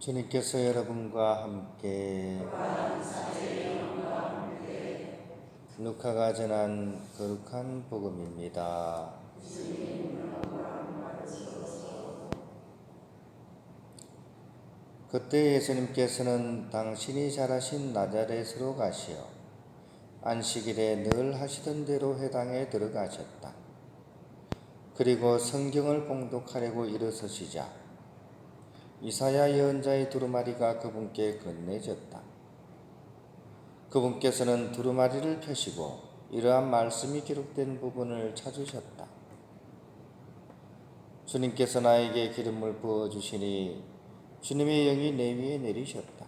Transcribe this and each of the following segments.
주님께서 여러분과 함께 루카가 전한 거룩한 복음입니다. 그때 예수님께서는 당신이 자라신 나자렛으로 가시어 안식일에 늘 하시던 대로 회당에 들어가셨다. 그리고 성경을 봉독하려고 일어서시자 이사야 예언자의 두루마리가 그분께 건네졌다. 그분께서는 두루마리를 펴시고 이러한 말씀이 기록된 부분을 찾으셨다. 주님께서 나에게 기름을 부어주시니 주님의 영이 내 위에 내리셨다.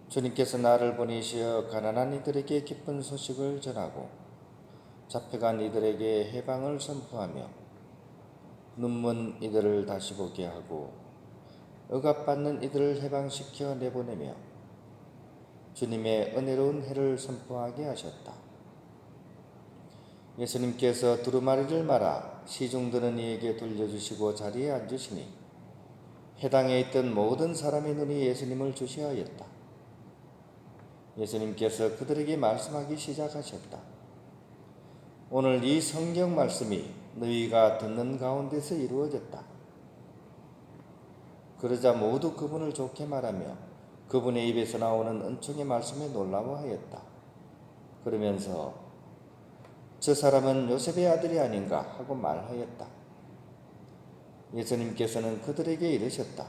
주님께서 나를 보내시어 가난한 이들에게 기쁜 소식을 전하고 잡혀간 이들에게 해방을 선포하며 눈먼 이들을 다시 보게 하고 억압받는 이들을 해방시켜 내보내며 주님의 은혜로운 해를 선포하게 하셨다. 예수님께서 두루마리를 말아 시중드는 이에게 돌려주시고 자리에 앉으시니 해당에 있던 모든 사람의 눈이 예수님을 주시하였다. 예수님께서 그들에게 말씀하기 시작하셨다. 오늘 이 성경 말씀이 너희가 듣는 가운데서 이루어졌다. 그러자 모두 그분을 좋게 말하며 그분의 입에서 나오는 은총의 말씀에 놀라워하였다. 그러면서 저 사람은 요셉의 아들이 아닌가 하고 말하였다. 예수님께서는 그들에게 이르셨다.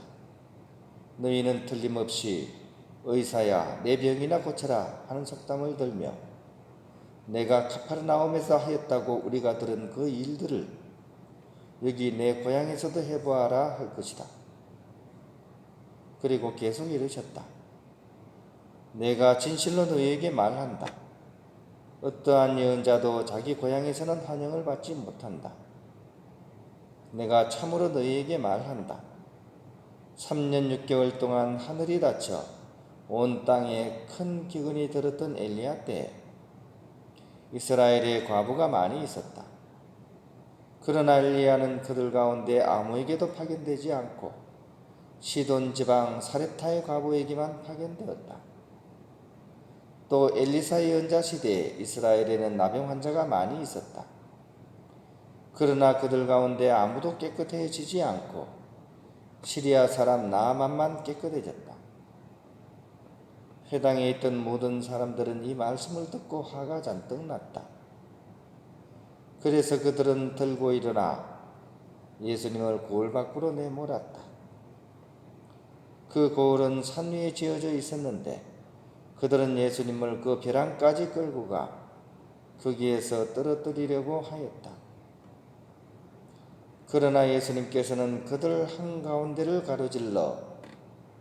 너희는 틀림없이 의사야 내 병이나 고쳐라 하는 속담을 들며 내가 카파르나움에서 하였다고 우리가 들은 그 일들을 여기 내 고향에서도 해보아라 할 것이다. 그리고 계속 이르셨다. 내가 진실로 너희에게 말한다. 어떠한 예언자도 자기 고향에서는 환영을 받지 못한다. 내가 참으로 너희에게 말한다. 3년 6개월 동안 하늘이 닫혀 온 땅에 큰 기근이 들었던 엘리야 때에 이스라엘에 과부가 많이 있었다. 그러나 엘리야는 그들 가운데 아무에게도 파견되지 않고 시돈 지방 사렙타의 과부에게만 파견되었다. 또 엘리사 예언자 시대에 이스라엘에는 나병 환자가 많이 있었다. 그러나 그들 가운데 아무도 깨끗해지지 않고 시리아 사람 나아만만 깨끗해졌다. 회당에 있던 모든 사람들은 이 말씀을 듣고 화가 잔뜩 났다. 그래서 그들은 들고 일어나 예수님을 고을 밖으로 내몰았다. 그 고을은 산 위에 지어져 있었는데 그들은 예수님을 그 벼랑까지 끌고 가 거기에서 떨어뜨리려고 하였다. 그러나 예수님께서는 그들 한가운데를 가로질러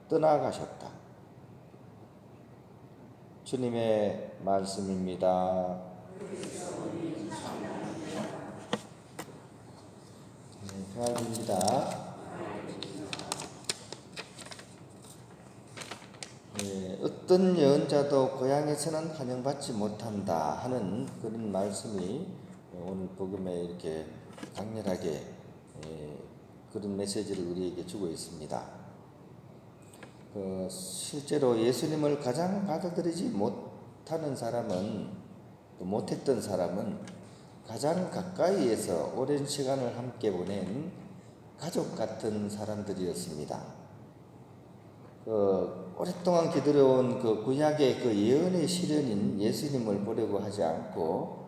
떠나가셨다. 주님의 말씀입니다. 평안입니다. 어떤 예언자도 고향에서는 환영받지 못한다 하는 그런 말씀이 오늘 복음에 이렇게 강렬하게 그런 메시지를 우리에게 주고 있습니다. 실제로 예수님을 가장 받아들이지 못하는 사람은, 또 못했던 사람은 가장 가까이에서 오랜 시간을 함께 보낸 가족 같은 사람들이었습니다. 오랫동안 기다려온 그 구약의 그 예언의 실현인 예수님을 보려고 하지 않고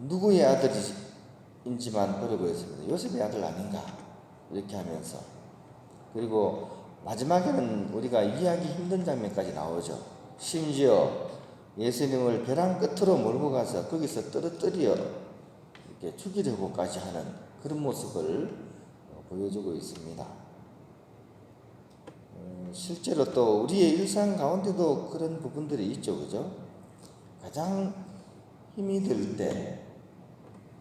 누구의 아들인지만 보려고 했습니다. 요셉의 아들 아닌가 이렇게 하면서, 그리고 마지막에는 우리가 이해하기 힘든 장면까지 나오죠. 심지어 예수님을 벼랑 끝으로 몰고 가서 거기서 떨어뜨려 이렇게 죽이려고까지 하는 그런 모습을 보여주고 있습니다. 실제로 또 우리의 일상 가운데도 그런 부분들이 있죠, 그죠? 가장 힘이 들 때,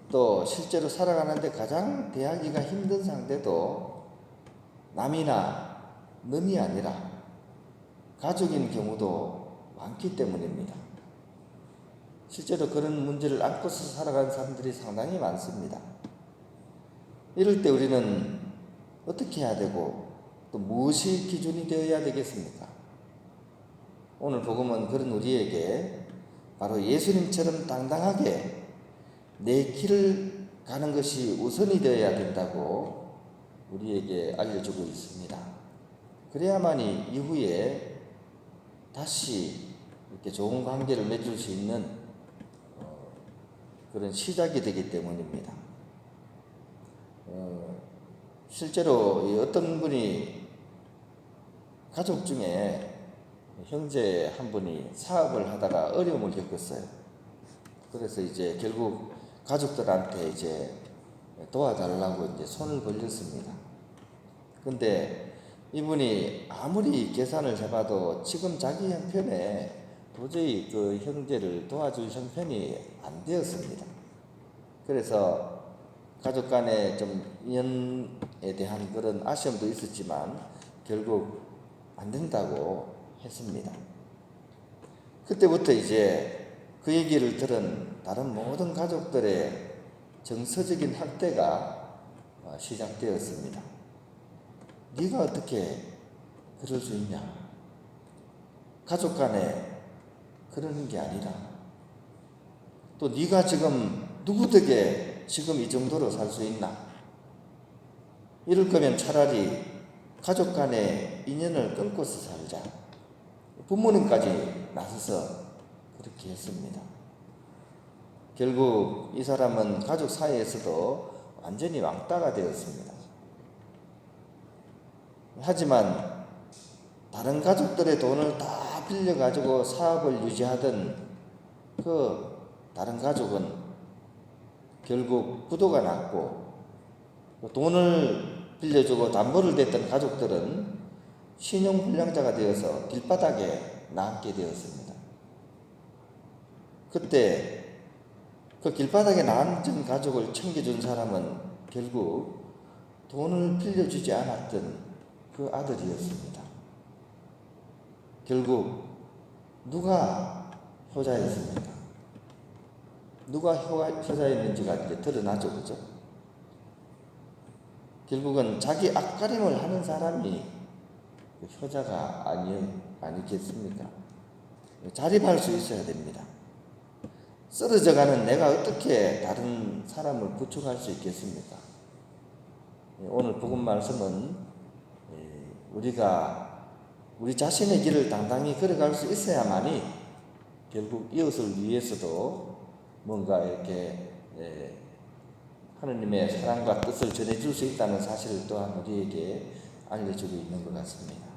또 실제로 살아가는데 가장 대하기가 힘든 상대도 남이나 남이 아니라 가족인 경우도 많기 때문입니다. 실제로 그런 문제를 안고서 살아가는 사람들이 상당히 많습니다. 이럴 때 우리는 어떻게 해야 되고 또 무엇이 기준이 되어야 되겠습니까? 오늘 복음은 그런 우리에게 바로 예수님처럼 당당하게 내 길을 가는 것이 우선이 되어야 된다고 우리에게 알려주고 있습니다. 그래야만이 이후에 다시 이렇게 좋은 관계를 맺을 수 있는 그런 시작이 되기 때문입니다. 실제로 어떤 분이 가족 중에 형제 한 분이 사업을 하다가 어려움을 겪었어요. 그래서 이제 결국 가족들한테 이제 도와달라고 이제 손을 벌렸습니다. 근데 이분이 아무리 계산을 해봐도 지금 자기 형편에 도저히 그 형제를 도와줄 형편이 안 되었습니다. 그래서 가족 간에 좀 인연에 대한 그런 아쉬움도 있었지만 결국 안 된다고 했습니다. 그때부터 이제 그 얘기를 들은 다른 모든 가족들의 정서적인 학대가 시작되었습니다. 네가 어떻게 그럴 수 있냐? 가족 간에 그러는 게 아니라 또 네가 지금 누구 덕에 지금 이 정도로 살 수 있나? 이럴 거면 차라리 가족 간의 인연을 끊고서 살자. 부모님까지 나서서 그렇게 했습니다. 결국 이 사람은 가족 사이에서도 완전히 왕따가 되었습니다. 하지만 다른 가족들의 돈을 다 빌려가지고 사업을 유지하던 그 다른 가족은 결국 부도가 났고, 돈을 빌려주고 담보를 댔던 가족들은 신용불량자가 되어서 길바닥에 나앉게 되었습니다. 그때 그 길바닥에 나앉은 가족을 챙겨준 사람은 결국 돈을 빌려주지 않았던 그 아들이었습니다. 결국 누가 효자였습니까? 누가 효자였는지가 이제 드러나죠, 그죠? 결국은 자기 앞가림을 하는 사람이 효자가 아니겠습니까? 자립할 수 있어야 됩니다. 쓰러져가는 내가 어떻게 다른 사람을 구축할 수 있겠습니까? 오늘 복음 말씀은 우리가 우리 자신의 길을 당당히 걸어갈 수 있어야만이 결국 이웃을 위해서도 뭔가 이렇게 하느님의 사랑과 뜻을 전해줄 수 있다는 사실을 또한 우리에게 알려주고 있는 것 같습니다.